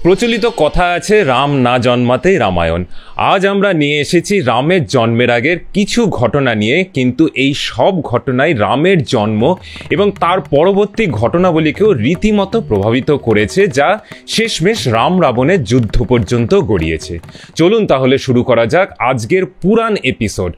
প্রচলিত কথা আছে, রাম না জন্মাতেই রামায়ণ। আজ আমরা নিয়ে এসেছি রামের জন্মের আগের কিছু ঘটনা নিয়ে, কিন্তু এই সব ঘটনাই রামের জন্ম এবং তার পরবর্তী ঘটনাবলীকেও রীতিমতো প্রভাবিত করেছে, যা শেষমেশ রাম রাবণের যুদ্ধ পর্যন্ত গড়িয়েছে। চলুন তাহলে শুরু করা যাক আজকের পুরাণ এপিসোড।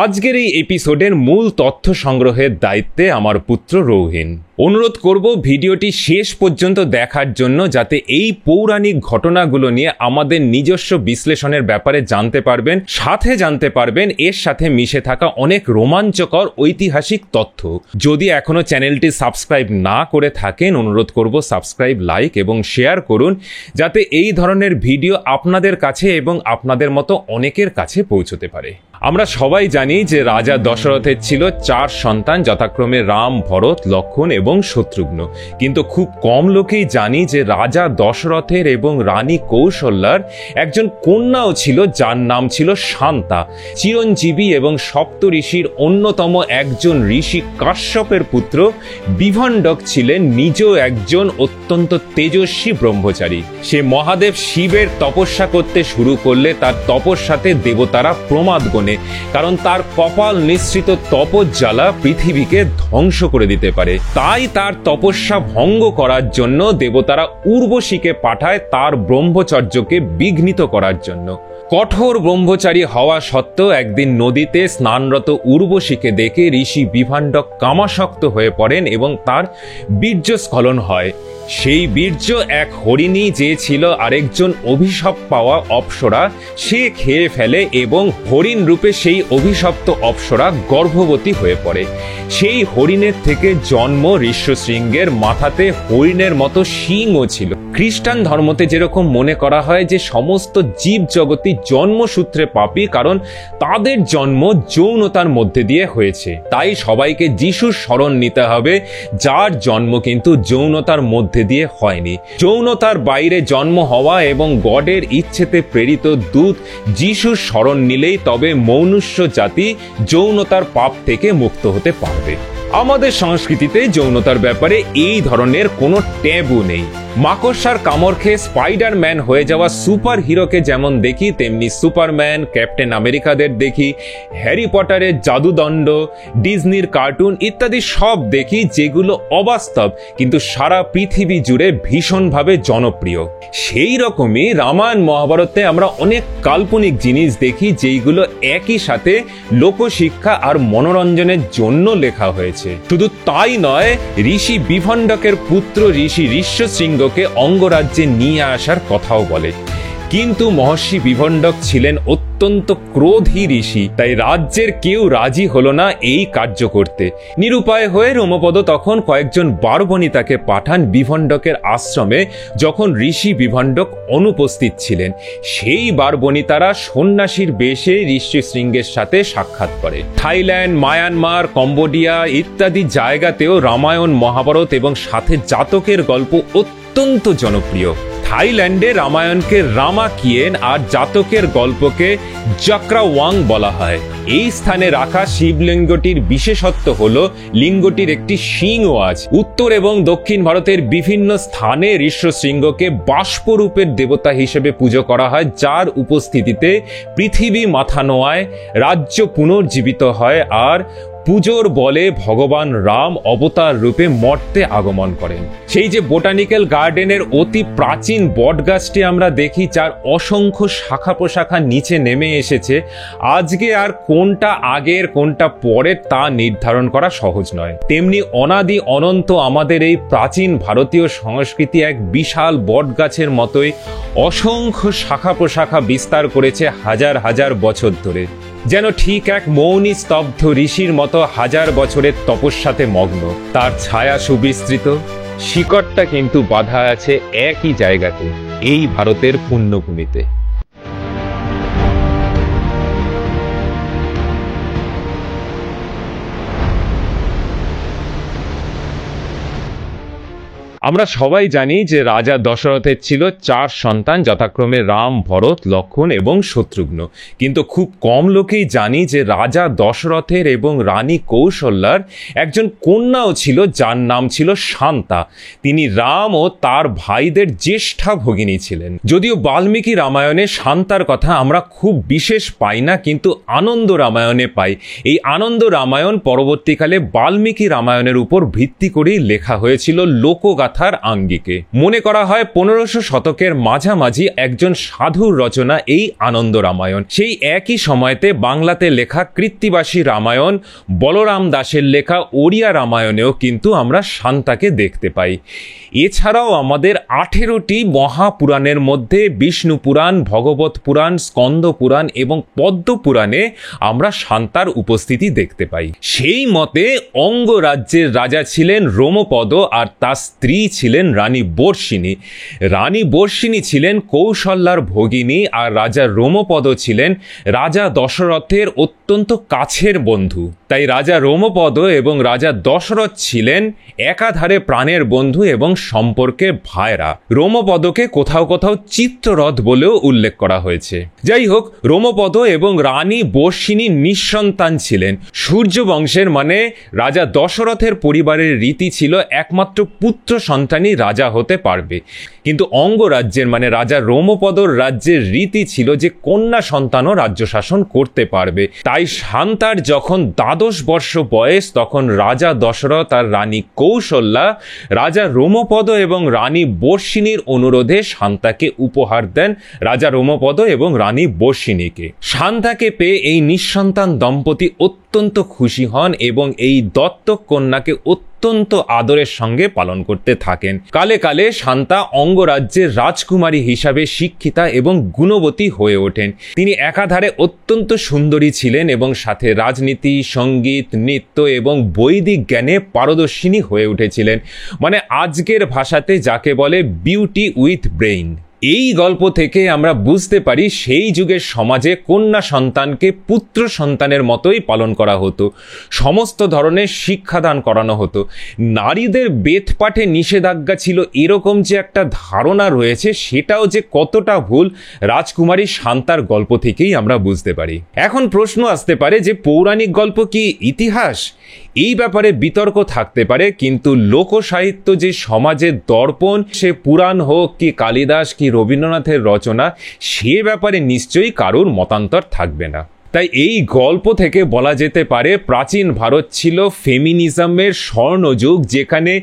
আজকের এই এপিসোডের মূল তথ্য সংগ্রহের দায়িত্বে আমার পুত্র রৌহিন। অনুরোধ করব ভিডিওটি শেষ পর্যন্ত দেখার জন্য, যাতে এই পৌরাণিক ঘটনাগুলো নিয়ে আমাদের নিজস্ব বিশ্লেষণের ব্যাপারে জানতে পারবেন, সাথে জানতে পারবেন এর সাথে মিশে থাকা অনেক রোমাঞ্চকর ঐতিহাসিক তথ্য। যদি এখনো চ্যানেলটি সাবস্ক্রাইব না করে থাকেন, অনুরোধ করব সাবস্ক্রাইব, লাইক এবং শেয়ার করুন, যাতে এই ধরনের ভিডিও আপনাদের কাছে এবং আপনাদের মতো অনেকের কাছে পৌঁছতে পারে। আমরা সবাই জানি যে রাজা দশরথের ছিল 4 সন্তান, যথাক্রমে রাম, ভরত, লক্ষ্মণ এবং শত্রুঘ্ন। কিন্তু খুব কম লোকেই জানি যে রাজা দশরথের এবং রানী কৌশল্যার একজন কন্যাও ছিল, যার নাম ছিল শান্তা। চিরঞ্জীবী এবং সপ্তঋষির অন্যতম একজন ঋষি কাশ্যপের পুত্র বিভণ্ডক ছিলেন নিজেও একজন অত্যন্ত তেজস্বী ব্রহ্মচারী। সে মহাদেব শিবের তপস্যা করতে শুরু করলে তার তপস্যাতে দেবতারা প্রমাদ গণে, কারণ তার কপাল নিঃসৃত তপজ্বালা পৃথিবীকে ধ্বংস করে দিতে পারে। তাই তার তপস্যা ভঙ্গ করার জন্য দেবতারা উর্বশীকে পাঠায় তার ব্রহ্মচর্যকে বিঘ্নিত করার জন্য। কঠোর ব্রহ্মচারী হওয়া সত্ত্বেও একদিন নদীতে স্নানরত উর্বশীকে দেখে ঋষি বিভণ্ডক কামাসক্ত হয়ে পড়েন এবং তার বীর্যস্খলন হয়। সেই বীর্য এক হরিণী, যে ছিল আরেকজন অভিশাপ পাওয়া অপ্সরা, সে খেয়ে ফেলে এবং হরিণ রূপে সেই অভিশপ্ত অপ্সরা গর্ভবতী হয়ে পড়ে। সেই হরিণের থেকে জন্ম ঋষ্যশৃঙ্গের। মাথাতে হরিণের মতো শিংও ছিল। খ্রিস্টান ধর্মতে যেরকম মনে করা হয় যে সমস্ত জীব জগতই জন্মসূত্রে পাপী, কারণ তাদের জন্ম যৌনতার মধ্যে দিয়ে হয়েছে। তাই সবাইকে যিশুর শরণ নিতে হবে, যার জন্ম কিন্তু যৌনতার মধ্যে দিয়ে হয়নি। যৌনতার বাইরে জন্ম হওয়া এবং গডের ইচ্ছেতে প্রেরিত দূত যিশুর শরণ নিলেই তবে মনুষ্য জাতি যৌনতার পাপ থেকে মুক্ত হতে পারবে। আমাদের সংস্কৃতিতে যৌনতার ব্যাপারে এই ধরনের কোনো ট্যাবু নেই। মাকড়সার কামড় খেয়ে স্পাইডারম্যান হয়ে যাওয়া সুপার হিরোকে যেমন দেখি, তেমনি সুপারম্যান, ক্যাপ্টেন আমেরিকাদের দেখি, হ্যারি পটারের জাদুদণ্ড, ডিজনির কার্টুন ইত্যাদি সব দেখি, যেগুলো অবাস্তব কিন্তু সারা পৃথিবী জুড়ে ভীষণভাবে জনপ্রিয়। সেই রকমই রামায়ণ মহাভারতে আমরা অনেক কাল্পনিক জিনিস দেখি, যেইগুলো একই সাথে লোকশিক্ষা আর মনোরঞ্জনের জন্য লেখা হয়েছে। শুধু তাই নয়, ঋষি বিভণ্ডকের পুত্র ঋষি ঋষ্যশৃঙ্গকে অঙ্গরাজ্যে নিয়ে আসার কথাও বলে। কিন্তু মহর্ষি বিভণ্ডক ছিলেন অত্যন্ত ক্রোধী ঋষি, তাই রাজ্যের কেউ রাজি হলো না এই কার্য করতে। নিরুপায় হয়ে রোমপদ তখন কয়েকজন বারবণিতাকে পাঠান বিভণ্ডকের আশ্রমে, যখন ঋষি বিভণ্ডক অনুপস্থিত ছিলেন। সেই বারবণিতারা সন্ন্যাসীর বেশে ঋষ্যশৃঙ্গের সাথে সাক্ষাৎ করে। থাইল্যান্ড, মায়ানমার, কম্বোডিয়া ইত্যাদি জায়গাতেও রামায়ণ, মহাভারত এবং সাথে জাতকের গল্প অত্যন্ত জনপ্রিয়। থাইল্যান্ডে রামায়ণকে রামাকিয়েন আর জাতকের গল্পকে জাক্রাওয়াং বলা হয়। এই স্থানে রাখা শিবলিঙ্গটির বিশেষত্ব হলো লিঙ্গটির একটি শিংও আছে। উত্তর এবং দক্ষিণ ভারতের বিভিন্ন স্থানে ঋষ্যশৃঙ্গকে বাষ্পরূপের দেবতা হিসেবে পুজো করা হয়, যার উপস্থিতিতে পৃথিবী মাথা নোয়ায়, রাজ্য পুনর্জীবিত হয় আর পুজোর বলে ভগবান রাম অবতার রূপে মর্তে আগমন করেন। সেই যে বোটানিক্যাল গার্ডেনের অতি প্রাচীন বটগাছটি আমরা দেখি, যার অসংখ্য শাখা প্রশাখা নিচে নেমে এসেছে, আজকে আর কোনটা আগের কোনটা পরের তা নির্ধারণ করা সহজ নয়। তেমনি অনাদি অনন্ত আমাদের এই প্রাচীন ভারতীয় সংস্কৃতি এক বিশাল বটগাছের মতোই অসংখ্য শাখা প্রশাখা বিস্তার করেছে হাজার হাজার বছর ধরে। যেন ঠিক এক মৌনী স্তব্ধ ঋষির মতো হাজার বছরের তপস্যাতে মগ্ন। তার ছায়া সুবিস্তৃত, শিকড়টা কিন্তু বাঁধা আছে একই জায়গাতে, এই ভারতের পুণ্যভূমিতে। আমরা সবাই জানি যে রাজা দশরথের ছিল 4 সন্তান, যথাক্রমে রাম, ভরত, লক্ষ্মণ এবং শত্রুঘ্ন। কিন্তু খুব কম লোকেই জানি যে রাজা দশরথের এবং রানী কৌশল্যার একজন কন্যাও ছিল, যার নাম ছিল শান্তা। তিনি রাম ও তার ভাইদের জ্যেষ্ঠা ভগিনী ছিলেন। যদিও বাল্মীকি রামায়ণে শান্তার কথা আমরা খুব বিশেষ পাই না, কিন্তু আনন্দ রামায়ণে পাই। এই আনন্দ রামায়ণ পরবর্তীকালে বাল্মীকি রামায়ণের উপর ভিত্তি করেই লেখা হয়েছিল লোকগাথার আঙ্গিকে। মনে করা হয় 1500 শতকের মাঝামাঝি একজন সাধুর রচনা এই আনন্দ রামায়ণ। সেই একই সময়তে বাংলাতে লেখা কৃত্তিবাসী রামায়ণ, বলরাম দাসের লেখা ওড়িয়া রামায়ণেও কিন্তু আমরা শান্তাকে দেখতে পাই। এছাড়াও আমাদের 18টি মহাপুরাণের মধ্যে বিষ্ণু পুরাণ, ভগবত পুরাণ, স্কন্দ পুরাণ এবং পদ্ম পুরাণে আমরা শান্তার উপস্থিতি দেখতে পাই। সেই মতে অঙ্গরাজ্যের রাজা ছিলেন রোমপদ আর তার স্ত্রী ছিলেন রানী বর্ষিণী। রানী বর্ষিণী ছিলেন কৌশল্যার ভগিনী আর রাজা রোমপদ ছিলেন রাজা দশরথের অত্যন্ত কাছের বন্ধু। তাই রাজা রোমপদ এবং রাজা দশরথ ছিলেন একাধারে প্রাণের বন্ধু এবং সম্পর্কে ভাইরা। রোমপদকে কোথাও কোথাও চিত্ররথ বলেও উল্লেখ করা হয়েছে। যাই হোক, রোমপদ এবং রানী বর্ষিণী নিঃসন্তান ছিলেন। সূর্য বংশের মানে রাজা দশরথের পরিবারের রীতি ছিল একমাত্র পুত্র সন্তানই রাজা হতে পারবে, কিন্তু অঙ্গরাজ্যের মানে রাজা রোমপদর রাজ্যের রীতি ছিল যে কন্যা সন্তানও রাজ্য শাসন করতে পারবে। তাই শান্তার যখন 12 বর্ষ বয়স, তখন রাজা দশরথ আর রানী কৌশল্যা রাজা রোমপদ এবং রানী বর্ষিণীর অনুরোধে শান্তাকে উপহার দেন রাজা রোমপদ এবং রানী বর্ষিণীকে। শান্তাকে পেয়ে এই নিঃসন্তান দম্পতি অত্যন্ত খুশি হন এবং এই দত্তক কন্যাকে অত্যন্ত আদরের সঙ্গে পালন করতে থাকেন। কালে কালে শান্তা অঙ্গরাজ্যের রাজকুমারী হিসাবে শিক্ষিতা এবং গুণবতী হয়ে ওঠেন। তিনি একাধারে অত্যন্ত সুন্দরী ছিলেন এবং সাথে রাজনীতি, সঙ্গীত, নৃত্য এবং বৈদিক জ্ঞানে পারদর্শিনী হয়ে উঠেছিলেন। মানে আজকের ভাষাতে যাকে বলে বিউটি উইথ ব্রেইন। এই গল্প থেকে আমরা বুঝতে পারি সেই যুগের সমাজে কন্যা সন্তানকে পুত্র সন্তানের মতোই পালন করা হতো। সমস্ত ধরনের শিক্ষাদান করানো হতো। নারীদের বেদ পাঠে নিষেধাজ্ঞা ছিল এরকম যে একটা ধারণা রয়েছে, সেটাও যে কতটা ভুল রাজকুমারী শান্তার গল্প থেকেই আমরা বুঝতে পারি। এখন প্রশ্ন আসতে পারে যে পৌরাণিক গল্প কি ইতিহাস? এই ব্যাপারে বিতর্ক থাকতে পারে, কিন্তু লোকসাহিত্য যে সমাজের দর্পণ, সে পুরাণ হোক কি কালিদাস কি রবীন্দ্রনাথের রচনা, সে ব্যাপারে নিশ্চয়ই কারোর মতান্তর থাকবে না। তাই এই গল্প থেকে বলা যেতে পারে প্রাচীন ভারত ছিল ফেমিনিজমের স্বর্ণযুগ, যেখানে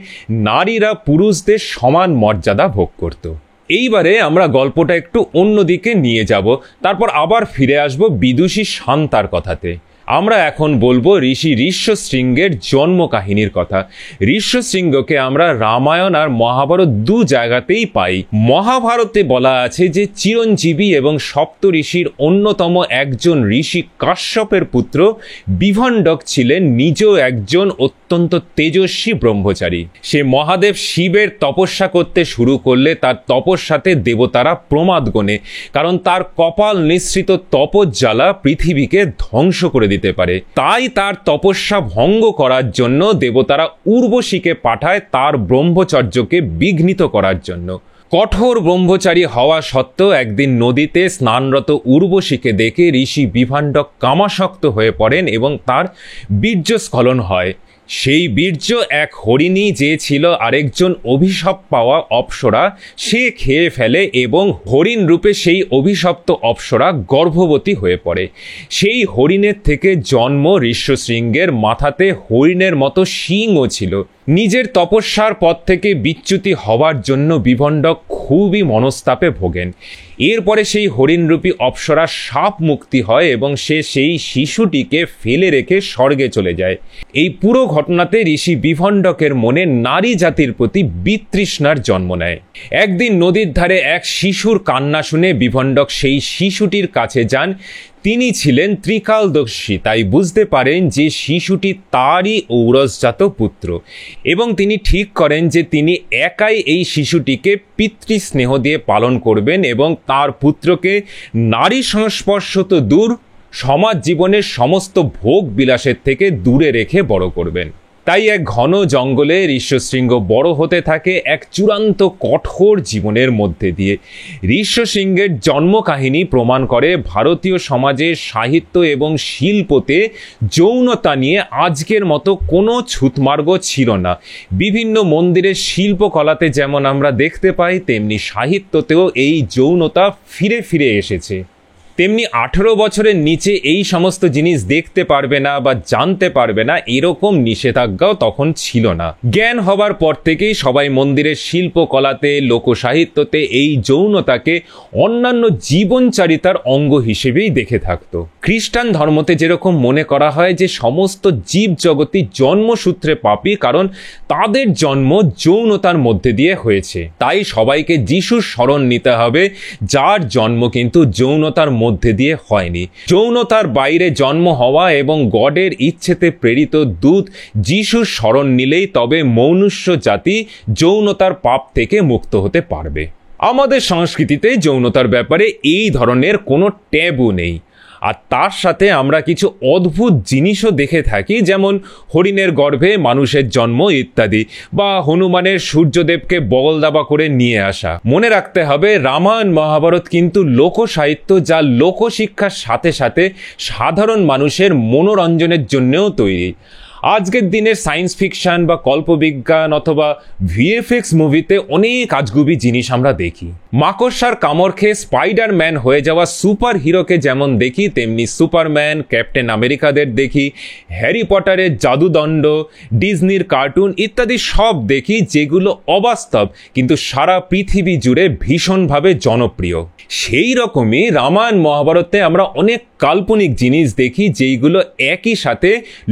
নারীরা পুরুষদের সমান মর্যাদা ভোগ করত। এইবারে আমরা গল্পটা একটু অন্যদিকে নিয়ে যাব, তারপর আবার ফিরে আসব বিদুষী শান্তার কথাতে। আমরা এখন বলবো ঋষি ঋষ্যশৃঙ্গের জন্ম কাহিনীর কথা। ঋষ্যশৃঙ্গকে আমরা রামায়ণ আর মহাভারত দু জায়গাতেই পাই। মহাভারতে বলা আছে যে চিরঞ্জীবী এবং সপ্ত ঋষির অন্যতম একজন ঋষি কাশ্যপের পুত্র বিভণ্ডক ছিলেন নিজেও একজন অত্যন্ত তেজস্বী ব্রহ্মচারী। সে মহাদেব শিবের তপস্যা করতে শুরু করলে তার তপস্যাতে দেবতারা প্রমাদ গোনে, কারণ তার কপাল নিঃসৃত তপজ্বালা পৃথিবীকে ধ্বংস করে দিতে পারে। তাই তার তপস্যা ভঙ্গ করার জন্য দেবতারা উর্বশীকে পাঠায় তার ব্রহ্মচর্যকে বিঘ্নিত করার জন্য। কঠোর ব্রহ্মচারী হওয়া সত্ত্বেও একদিন নদীতে স্নানরত উর্বশীকে দেখে ঋষি বিভণ্ডক কামাসক্ত হয়ে পড়েন এবং তার বীর্যস্খলন হয়। সেই বীর্য এক হরিণী, যে ছিল আরেকজন অভিশাপ পাওয়া অপ্সরা, সে খেয়ে ফেলে এবং হরিণ রূপে সেই অভিশপ্ত অপ্সরা গর্ভবতী হয়ে পড়ে। সেই হরিণের থেকে জন্ম ঋষ্যশৃঙ্গের। মাথাতে হরিণের মতো শিংও ছিল। নিজের তপস্যার পথ থেকে বিচ্যুতি হওয়ার জন্য বিভণ্ডক খুবই মনস্তাপে ভোগেন। এরপরে সেই হরিণরূপী অপ্সরা সাপ মুক্তি হয় এবং সে সেই শিশুটিকে ফেলে রেখে স্বর্গে চলে যায়। এই পুরো ঘটনাতে ঋষি বিভণ্ডকের মনে নারী জাতির প্রতি বিতৃষ্ণার জন্ম নেয়। একদিন নদীর ধারে এক শিশুর কান্না শুনে বিভণ্ডক সেই শিশুটির কাছে যান। তিনি ছিলেন ত্রিকালদর্শী, তাই বুঝতে পারেন যে শিশুটি তারই ঔরসজাত পুত্র, এবং তিনি ঠিক করেন যে তিনি একাই এই শিশুটিকে পিতৃস্নেহ দিয়ে পালন করবেন এবং তার পুত্রকে নারী সংস্পর্শ তো দূর, সমাজ জীবনের সমস্ত ভোগ বিলাসের থেকে দূরে রেখে বড় করবেন। তাই এক ঘন জঙ্গলে ঋষ্যশৃঙ্গ বড় হতে থাকে এক চূড়ান্ত কঠোর জীবনের মধ্যে দিয়ে। ঋষ্যশৃঙ্গের জন্মকাহিনী প্রমাণ করে ভারতীয় সমাজের সাহিত্য এবং শিল্পতে যৌনতা নিয়ে আজকের মতো কোনো ছুতমার্গ ছিল না। বিভিন্ন মন্দিরের শিল্পকলাতে যেমন আমরা দেখতে পাই, তেমনি সাহিত্যতেও এই যৌনতা ফিরে ফিরে এসেছে। তেমনি 18 বছরের নিচে এই সমস্ত জিনিস দেখতে পারবে না বা জানতে পারবে না, এরকম নিষেধাজ্ঞাও তখন ছিল না। জ্ঞান হবার পর থেকেই সবাই মন্দিরের শিল্পকলাতে, লোকসাহিত্যতে এই যৌনতাকে অন্যান্য জীবনচারিতার অঙ্গ হিসেবেই দেখে থাকতো। খ্রিস্টান ধর্মতে যেরকম মনে করা হয় যে সমস্ত জীবজগতই জন্মসূত্রে পাপী, কারণ তাদের জন্ম যৌনতার মধ্যে দিয়ে হয়েছে। তাই সবাইকে যিশুর শরণ নিতে হবে, যার জন্ম কিন্তু যৌনতার মধ্যে দিয়ে হয়নি। যৌনতার বাইরে জন্ম হওয়া এবং গডের ইচ্ছেতে প্রেরিত দূত যিশুর শরণ নিলেই তবে মনুষ্য জাতি যৌনতার পাপ থেকে মুক্ত হতে পারবে। আমাদের সংস্কৃতিতে যৌনতার ব্যাপারে এই ধরনের কোনো ট্যাবু নেই। আর তার সাথে আমরা কিছু অদ্ভুত জিনিসও দেখে থাকি, যেমন হরিণের গর্ভে মানুষের জন্ম ইত্যাদি, বা হনুমানের সূর্যদেবকে বগল দাবা করে নিয়ে আসা। মনে রাখতে হবে, রামায়ণ মহাভারত কিন্তু লোকসাহিত্য, যা লোকশিক্ষার সাথে সাথে সাধারণ মানুষের মনোরঞ্জনের জন্যও তৈরি। আজকের দিনের সায়েন্স ফিকশন বা কল্পবিজ্ঞান অথবা ভিএফএক্স মুভিতে অনেক আজগুবি জিনিস আমরা দেখি। মাকড়সার কামড় খেয়ে স্পাইডারম্যান হয়ে যাওয়া সুপার হিরোকে যেমন দেখি, তেমনি সুপারম্যান, ক্যাপ্টেন আমেরিকাদের দেখি, হ্যারি পটারের জাদুদণ্ড, ডিজনির কার্টুন ইত্যাদি সব দেখি, যেগুলো অবাস্তব কিন্তু সারা পৃথিবী জুড়ে ভীষণভাবে জনপ্রিয়। সেই রকমই রামায়ণ মহাভারতে আমরা অনেক কাল্পনিক জিনিস দেখি, যেইগুলো একই সাথে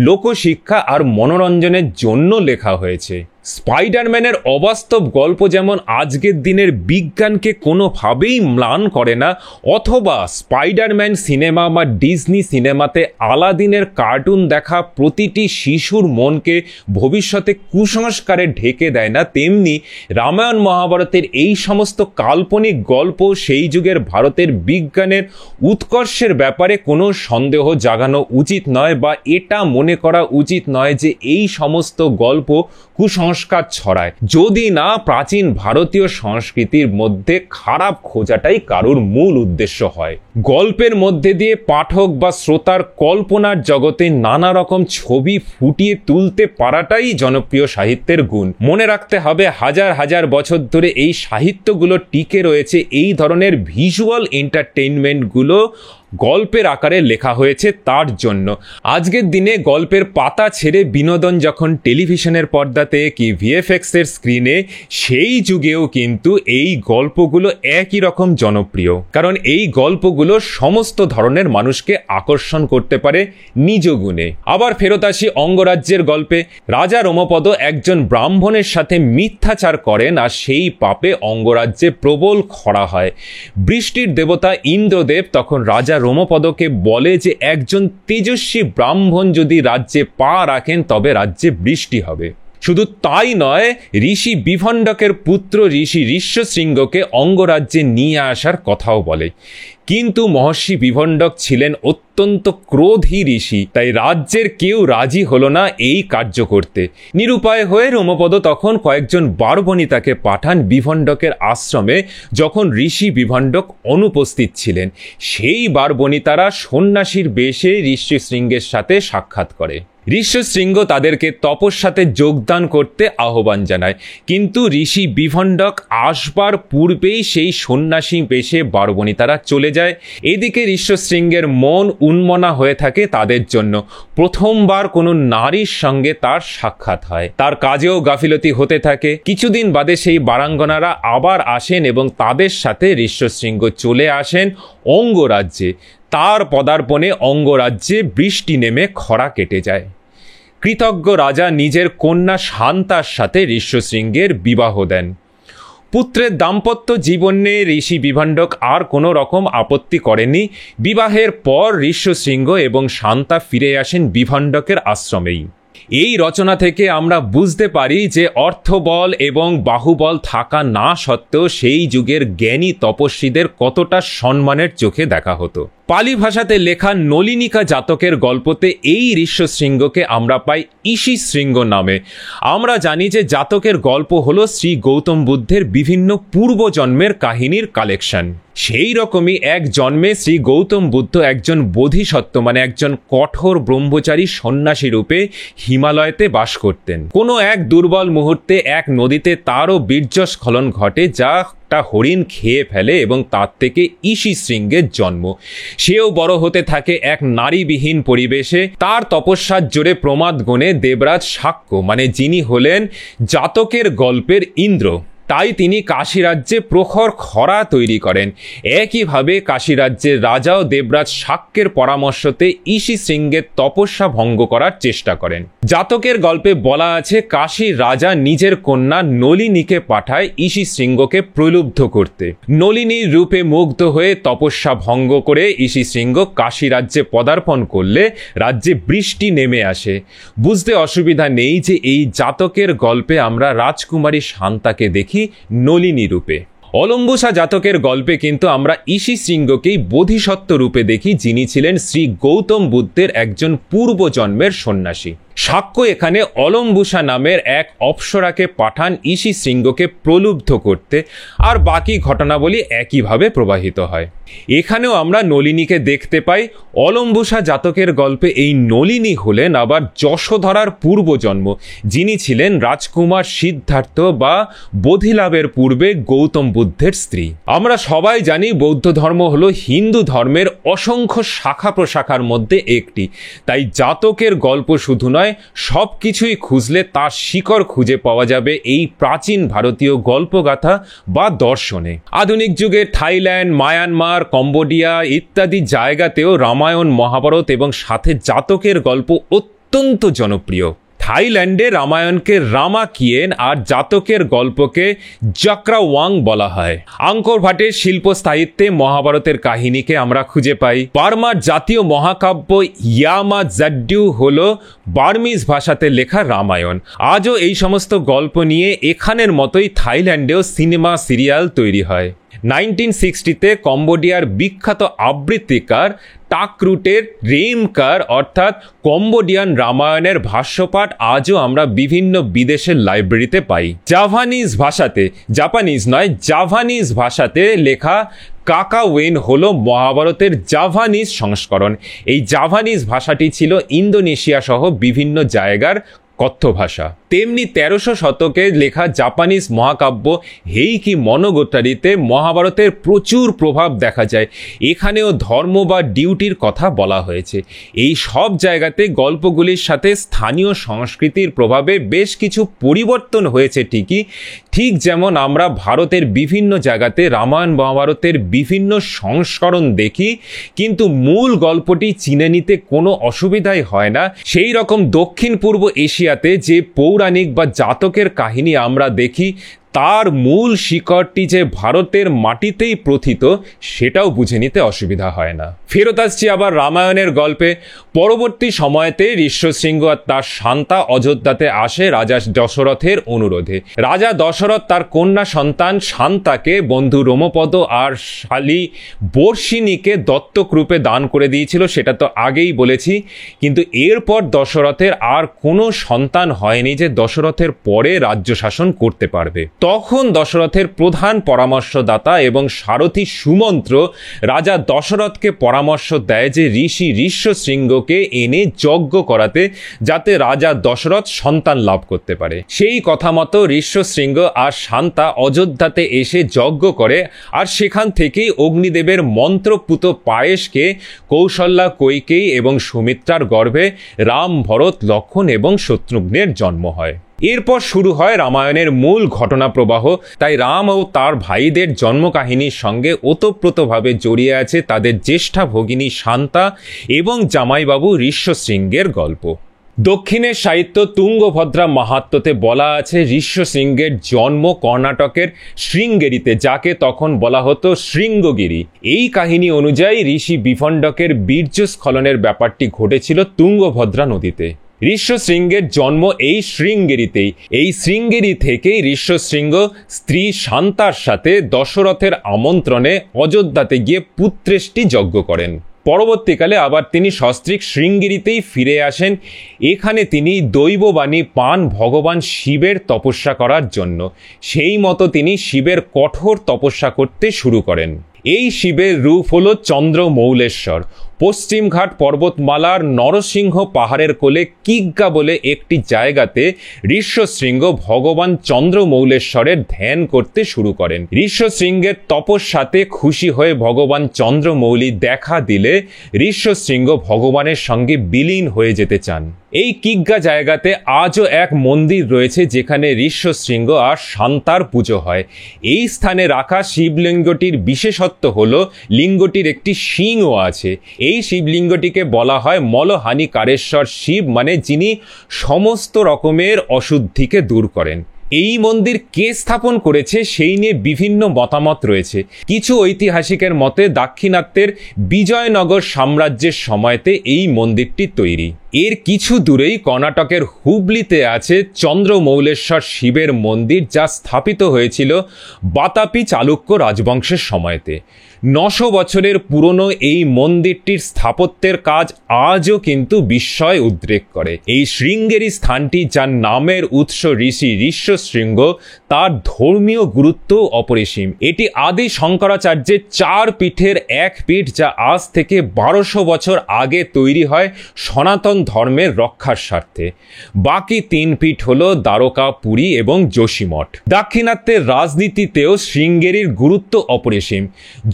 লোকশিক্ষা আর মনোরঞ্জনের জন্য লেখা হয়েছে। স্পাইডারম্যানের অবাস্তব গল্প যেমন আজকের দিনের বিজ্ঞানকে কোনোভাবেই ম্লান করে না, অথবা স্পাইডারম্যান সিনেমা বা ডিজনি সিনেমাতে আলাদিনের কার্টুন দেখা প্রতিটি শিশুর মনকে ভবিষ্যতে কুসংস্কারে ঢেকে দেয় না, তেমনি রামায়ণ মহাভারতের এই সমস্ত কাল্পনিক গল্প সেই যুগের ভারতের বিজ্ঞানের উৎকর্ষের ব্যাপারে কোনো সন্দেহ জাগানো উচিত নয়, বা এটা মনে করা উচিত নয় যে এই সমস্ত গল্প কুসংস্কার ছড়ায়, যদি না প্রাচীন ভারতীয় সংস্কৃতির মধ্যে খারাপ খোঁজাটাই কারোর মূল উদ্দেশ্য হয়। গল্পের মধ্যে দিয়ে পাঠক বা শ্রোতার কল্পনার জগতে নানা রকম ছবি ফুটিয়ে তুলতে পারাটাই জনপ্রিয় সাহিত্যের গুণ। মনে রাখতে হবে, হাজার হাজার বছর ধরে এই সাহিত্যগুলো টিকে রয়েছে এই ধরনের ভিজুয়াল এন্টারটেইনমেন্টগুলো গল্পের আকারে লেখা হয়েছে তার জন্য। আজকের দিনে গল্পের পাতা ছেড়ে বিনোদন যখন টেলিভিশনের পর্দাতে কি ভিএফএক্স এর স্ক্রিনে, সেই যুগেও কিন্তু এই গল্পগুলো একই রকম জনপ্রিয়, কারণ এই গল্পগুলো সমস্ত ধরনের মানুষকে আকর্ষণ করতে পারে নিজ গুণে। আবার ফেরত আসি অঙ্গরাজ্যের গল্পে। রাজা রোমপদ একজন ব্রাহ্মণের সাথে মিথ্যাচার করেন, আর সেই পাপে অঙ্গরাজ্যে প্রবল খরা হয়। বৃষ্টির দেবতা ইন্দ্রদেব তখন রাজা রোমপদকে বলে যে একজন তেজস্বী ব্রাহ্মণ যদি রাজ্যে পা রাখেন তবে রাজ্যে বৃষ্টি হবে। শুধু তাই নয়, ঋষি বিভণ্ডকের পুত্র ঋষি ঋষ্যশৃঙ্গকে অঙ্গরাজ্যে নিয়ে আসার কথাও বলে। কিন্তু মহর্ষি বিভণ্ডক ছিলেন অত্যন্ত ক্রোধী ঋষি, তাই রাজ্যের কেউ রাজি হলো না এই কার্য করতে। নিরুপায় হয়ে রোমপদ তখন কয়েকজন বারবণিতাকে পাঠান বিভণ্ডকের আশ্রমে, যখন ঋষি বিভণ্ডক অনুপস্থিত ছিলেন। সেই বারবণিতারা সন্ন্যাসীর বেশে ঋষ্যশৃঙ্গের সাথে সাক্ষাৎ করে। ঋষ্যশৃঙ্গ তাদেরকে তপস্যাতে যোগদান করতে আহ্বান জানায়, কিন্তু ঋষি বিভণ্ডক আসবার পূর্বেই সেই সন্ন্যাসী বেশে বারবণিতারা চলে যায়। এদিকে ঋষ্যশৃঙ্গের মন উন্মনা হয়ে থাকে তাদের জন্য। প্রথমবার কোনো নারীর সঙ্গে তার সাক্ষাৎ হয়। তার কাজেও গাফিলতি হতে থাকে। কিছুদিন বাদে সেই বারাঙ্গনারা আবার আসেন এবং তাদের সাথে ঋষ্যশৃঙ্গ চলে আসেন অঙ্গরাজ্যে। তার পদার্পণে অঙ্গরাজ্যে বৃষ্টি নেমে খরা কেটে যায়। কৃতজ্ঞ রাজা নিজের কন্যা শান্তার সাথে ঋষ্যশৃঙ্গের বিবাহ দেন। পুত্রের দাম্পত্য জীবনে ঋষি বিভণ্ডক আর কোনো রকম আপত্তি করেননি। বিবাহের পর ঋষ্যশৃঙ্গ এবং শান্তা ফিরে আসেন বিভণ্ডকের আশ্রমেই। এই রচনা থেকে আমরা বুঝতে পারি যে অর্থবল এবং বাহুবল থাকা না সত্ত্বেও সেই যুগের জ্ঞানী তপস্বীদের কতটা সম্মানের চোখে দেখা হতো। পালি ভাষাতে লেখা নলিনিকা জাতকের গল্পতে এই ঋষ্যশৃঙ্গকে আমরা পাই ঈশী শৃঙ্গ নামে। আমরা জানি যে জাতকের গল্প হলো শ্রী গৌতম বুদ্ধের বিভিন্ন পূর্বজন্মের কাহিনীর কালেকশন। সেই রকমই এক জন্মে শ্রী গৌতম বুদ্ধ একজন বোধিসত্ত্ব মানে একজন কঠোর ব্রহ্মচারী সন্ন্যাসী রূপে হিমালয়তে বাস করতেন। কোনো এক দুর্বল মুহূর্তে এক নদীতে তারও বীর্যস্খলন ঘটে, যা একটা হরিণ খেয়ে ফেলে এবং তার থেকে ঈশী শৃঙ্গের জন্ম। সেও বড় হতে থাকে এক নারীবিহীন পরিবেশে। তার তপস্যার জোরে প্রমাদ গণে দেবরাজ শাক্য মানে যিনি হলেন জাতকের গল্পের ইন্দ্র, তাই তিনি কাশী রাজ্যে প্রখর খরা তৈরি করেন। একইভাবে কাশী রাজ্যের রাজাও দেবরাজ শাক্যের পরামর্শতে ঈশী শৃঙ্গের তপস্যা ভঙ্গ করার চেষ্টা করেন। জাতকের গল্পে বলা আছে কাশীর রাজা নিজের কন্যা নলিনীকে পাঠায় ঈশী শৃঙ্গকে প্রলুব্ধ করতে। নলিনীর রূপে মুগ্ধ হয়ে তপস্যা ভঙ্গ করে ঈশী শৃঙ্গ কাশী রাজ্যে পদার্পণ করলে রাজ্যে বৃষ্টি নেমে আসে। বুঝতে অসুবিধা নেই যে এই জাতকের গল্পে আমরা রাজকুমারী শান্তাকে দেখি নলিনী রূপে। অলম্বুসা জাতকের গল্পে কিন্তু আমরা ঈশী শৃঙ্গকেই বোধিসত্ত্ব রূপে দেখি, যিনি ছিলেন শ্রী গৌতম বুদ্ধের একজন পূর্বজন্মের সন্ন্যাসী। শাক্য এখানে অলম্বুসা নামের এক অপ্সরাকে পাঠান ঈশী শৃঙ্গকে প্রলুব্ধ করতে, আর বাকি ঘটনাবলী একইভাবে প্রবাহিত হয়। এখানেও আমরা নলিনীকে দেখতে পাই। অলম্বুসা জাতকের গল্পে এই নলিনী হলেন আবার যশোধরার পূর্বজন্ম, যিনি ছিলেন রাজকুমার সিদ্ধার্থ বা বোধিলাভের পূর্বে গৌতম বুদ্ধের স্ত্রী। আমরা সবাই জানি বৌদ্ধ ধর্ম হলো হিন্দু ধর্মের অসংখ্য শাখা প্রশাখার মধ্যে একটি, তাই জাতকের গল্প শুধু নয়, সব কিছুই খুঁজলে তার শিকড় খুঁজে পাওয়া যাবে এই প্রাচীন ভারতীয় গল্পগাথা বা দর্শনে। আধুনিক যুগে থাইল্যান্ড, মায়ানমার, কম্বোডিয়া ইত্যাদি জায়গাতেও রামায়ণ, মহাভারত এবং সাথে জাতকের গল্প অত্যন্ত জনপ্রিয়। থাইল্যান্ডে রামায়ণকে রামাকিয়েন আর জাতকের গল্পকে জাক্রাওয়াং বলা হয়। আঙ্কর ভাটের শিল্প সাহিত্যে মহাভারতের কাহিনীকে আমরা খুঁজে পাই। বার্মার জাতীয় মহাকাব্য ইয়ামা জাড্ডু হল বার্মিজ ভাষাতে লেখা রামায়ণ। আজও এই সমস্ত গল্প নিয়ে এখানের মতোই থাইল্যান্ডেও সিনেমা সিরিয়াল তৈরি হয়। 1960-তে কম্বোডিয়ার বিখ্যাত আবৃত্তিকার টাকরুটের রেমকার অর্থাৎ কম্বোডিয়ান রামায়ণের ভাষ্যপাঠ আজও আমরা বিভিন্ন বিদেশের লাইব্রেরিতে পাই। জাভানিজ ভাষাতে লেখা কাকাওয়েন হলো মহাভারতের জাভানিজ সংস্করণ। এই জাভানিজ ভাষাটি ছিল ইন্দোনেশিয়া সহ বিভিন্ন জায়গার কথ্য ভাষা। তেমনি 1300 শতকে লেখা জাপানিজ মহাকাব্য হেইকি মনোগোটারিতে মহাভারতের প্রচুর প্রভাব দেখা যায়। এখানেও ধর্ম বা ডিউটির কথা বলা হয়েছে। এই সব জায়গাতে গল্পগুলির সাথে স্থানীয় সংস্কৃতির প্রভাবে বেশ কিছু পরিবর্তন হয়েছে ঠিকই, ঠিক যেমন আমরা ভারতের বিভিন্ন জায়গাতে রামায়ণ মহাভারতের বিভিন্ন সংস্করণ দেখি, কিন্তু মূল গল্পটি চিনে নিতে কোনো অসুবিধাই হয় না। সেই রকম দক্ষিণ পূর্ব এশিয়াতে যে পৌরাণিক বা জাতকের কাহিনী আমরা দেখি, তার মূল শিকড়টি যে ভারতের মাটিতেই প্রথিত, সেটাও বুঝে নিতে অসুবিধা হয় না। ফেরত আসছি আবার রামায়ণের গল্পে। পরবর্তী সময়তে ঋষ্যশৃঙ্গ আর তার শান্তা অযোধ্যাতে আসে রাজা দশরথের অনুরোধে। রাজা দশরথ তার কন্যা সন্তান শান্তাকে বন্ধু রোমপদ আর শালী বর্ষিণীকে দত্তক রূপে দান করে দিয়েছিল, সেটা তো আগেই বলেছি। কিন্তু এরপর দশরথের আর কোনো সন্তান হয়নি যে দশরথের পরে রাজ্য শাসন করতে পারবে। তখন দশরথের প্রধান পরামর্শদাতা এবং সারথী সুমন্ত্র রাজা দশরথকে পরামর্শ দেয় যে ঋষি ঋষ্যশৃঙ্গকে এনে যজ্ঞ করাতে, যাতে রাজা দশরথ সন্তান লাভ করতে পারে। সেই কথা মতো ঋষ্যশৃঙ্গ আর শান্তা অযোধ্যাতে এসে যজ্ঞ করে, আর সেখান থেকেই অগ্নিদেবের মন্ত্রপুত পায়েসকে কৌশল্যা, কৈকেয়ী এবং সুমিত্রার গর্ভে রাম, ভরত, লক্ষ্মণ এবং শত্রুঘ্নের জন্ম হয়। এরপর শুরু হয় রামায়ণের মূল ঘটনা প্রবাহ। তাই রাম ও তার ভাইদের জন্মকাহিনীর সঙ্গে ওতপ্রোতভাবে জড়িয়ে আছে তাদের জ্যেষ্ঠা ভগিনী শান্তা এবং জামাইবাবু ঋষ্যশৃঙ্গের গল্প। দক্ষিণের সাহিত্য তুঙ্গভদ্রা মাহাত্ম্যতে বলা আছে ঋষ্যশৃঙ্গের জন্ম কর্ণাটকের শৃঙ্গেরিতে, যাকে তখন বলা হতো শৃঙ্গগিরি। এই কাহিনী অনুযায়ী ঋষি বিফণ্ডকের বীর্যস্খলনের ব্যাপারটি ঘটেছিল তুঙ্গভদ্রা নদীতে। ঋষ্যশৃঙ্গের জন্ম এই শৃঙ্গেরিতেই। এই শৃঙ্গেরি থেকেই ঋষ্যশৃঙ্গ স্ত্রী শান্তার সাথে দশরথের আমন্ত্রণে অযোধ্যাতে গিয়ে পুত্রেষ্টি যজ্ঞ করেন। পরবর্তীকালে আবার তিনি সস্ত্রীক শৃঙ্গেরিতেই ফিরে আসেন। এখানে তিনি দৈববাণী পান ভগবান শিবের তপস্যা করার জন্য। সেই মতো তিনি শিবের কঠোর তপস্যা করতে শুরু করেন। এই শিবের রূপ হল চন্দ্রমৌলেশ্বর। পশ্চিমঘাট পর্বতমালার নরসিংহ পাহাড়ের কোলে কিগ্গা বলে একটি জায়গাতে ঋষ্যশৃঙ্গ ভগবান চন্দ্রমৌলেশ্বরের ধ্যান করতে শুরু করেন। ঋষ্যশৃঙ্গের তপস্যাতে খুশি হয়ে ভগবান চন্দ্রমৌলি দেখা দিলে ঋষ্যশৃঙ্গ ভগবানের সঙ্গে বিলীন হয়ে যেতে চান। এই কিগ্গা জায়গাতে আজও এক মন্দির রয়েছে যেখানে ঋষ্যশৃঙ্গ আর শান্তার পুজো হয়। এই স্থানে রাখা শিবলিঙ্গটির বিশেষত্ব হল লিঙ্গটির একটি শিংও আছে। এই শিবলিঙ্গটিকে বলা হয় মলহানিকারেশ্বর শিব, মানে যিনি সমস্ত রকমের অশুদ্ধিকে দূর করেন। এই মন্দির কে স্থাপন করেছে সেই নিয়ে বিভিন্ন মতামত রয়েছে। কিছু ঐতিহাসিকের মতে দাক্ষিণাত্যের বিজয়নগর সাম্রাজ্যের সময়তে এই মন্দিরটি তৈরি। এর কিছু দূরেই কর্ণাটকের হুবলিতে আছে চন্দ্রমৌলেশ্বর শিবের মন্দির, যা স্থাপিত হয়েছিল বাতাপি চালুক্য রাজবংশের সময়তে। 900 বছরের পুরনো এই মন্দিরটির স্থাপত্যের কাজ আজও কিন্তু বিস্ময় উদ্রেক করে। এই শৃঙ্গেরি স্থানটি, যার নামের উৎস ঋষি ঋষ্যশৃঙ্গ, তার ধর্মীয় গুরুত্ব অপরিসীম। এটি আদি শঙ্করাচার্যের 4 পীঠের এক পীঠ, যা আজ থেকে 1200 বছর আগে তৈরি হয় সনাতন ধর্মের রক্ষার স্বার্থে। বাকি 3 পীঠ হল দ্বারকা, পুরী এবং যোশীমঠ। দাক্ষিণাত্যের রাজনীতিতেও শৃঙ্গেরির গুরুত্ব অপরিসীম।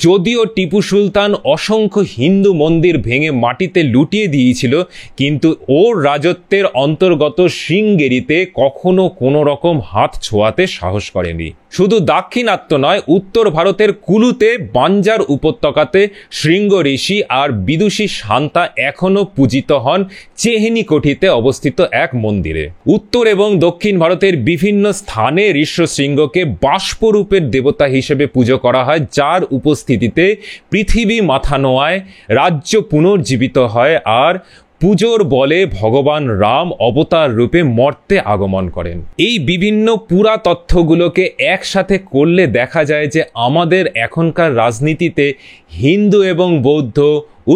যদিও টিপু সুলতান অসংখ্য হিন্দু মন্দির ভেঙে মাটিতে লুটিয়ে দিয়েছিল, কিন্তু ওর রাজত্বের অন্তর্গত শৃঙ্গেরিতে কখনো কোনো রকম হাত ছোঁয়াতে সাহস করেনি। শুধু দাক্ষিণাত্য নয়, উত্তর ভারতের কুলুতে, বাঞ্জার উপত্যকাতে শৃঙ্গ ঋষি আর বিদুষী শান্তা এখনও পূজিত হন চেহেনিকোঠিতে অবস্থিত এক মন্দিরে। উত্তর এবং দক্ষিণ ভারতের বিভিন্ন স্থানে ঋষ্যশৃঙ্গকে বাষ্পরূপের দেবতা হিসেবে পুজো করা হয়, যার উপস্থিতিতে পৃথিবী মাথা নোয়ায়, রাজ্য পুনর্জীবিত হয় আর পুজোর বলে ভগবান রাম অবতার রূপে মর্তে আগমন করেন। এই বিভিন্ন পুরাতথ্যগুলোকে একসাথে করলে দেখা যায় যে আমাদের এখনকার রাজনীতিতে হিন্দু এবং বৌদ্ধ,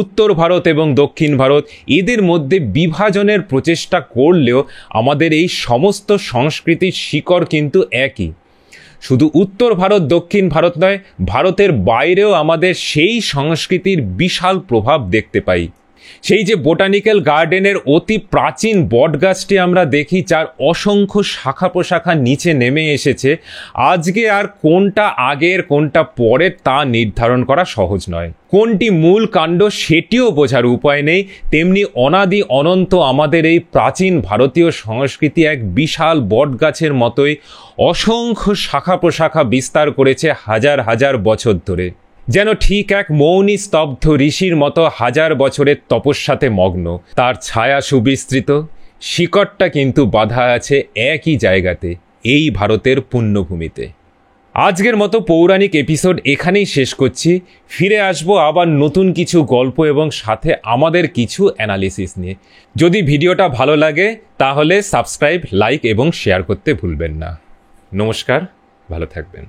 উত্তর ভারত এবং দক্ষিণ ভারত, এদের মধ্যে বিভাজনের প্রচেষ্টা করলেও আমাদের এই সমস্ত সংস্কৃতির শিকড় কিন্তু একই। শুধু উত্তর ভারত দক্ষিণ ভারত নয়, ভারতের বাইরেও আমাদের সেই সংস্কৃতির বিশাল প্রভাব দেখতে পাই। সেই যে বোটানিক্যাল গার্ডেনের অতি প্রাচীন বটগাছটি আমরা দেখি, যার অসংখ্য শাখা প্রশাখা নিচে নেমে এসেছে, আজকে আর কোনটা আগের কোনটা পরের তা নির্ধারণ করা সহজ নয়। কোনটি মূল কাণ্ড সেটিও বোঝার উপায় নেই। তেমনি অনাদি অনন্ত আমাদের এই প্রাচীন ভারতীয় সংস্কৃতি এক বিশাল বটগাছের মতোই অসংখ্য শাখা প্রশাখা বিস্তার করেছে হাজার হাজার বছর ধরে। যেন ঠিক এক মৌনী স্তব্ধ ঋষির মতো হাজার বছরের তপস্যাতে মগ্ন। তার ছায়া সুবিস্তৃত, শিকড়টা কিন্তু বাঁধা আছে একই জায়গাতে, এই ভারতের পুণ্যভূমিতে। আজকের মতো পৌরাণিক এপিসোড এখানেই শেষ করছি। ফিরে আসবো আবার নতুন কিছু গল্প এবং সাথে আমাদের কিছু অ্যানালিসিস নিয়ে। যদি ভিডিওটা ভালো লাগে তাহলে সাবস্ক্রাইব, লাইক এবং শেয়ার করতে ভুলবেন না। নমস্কার, ভালো থাকবেন।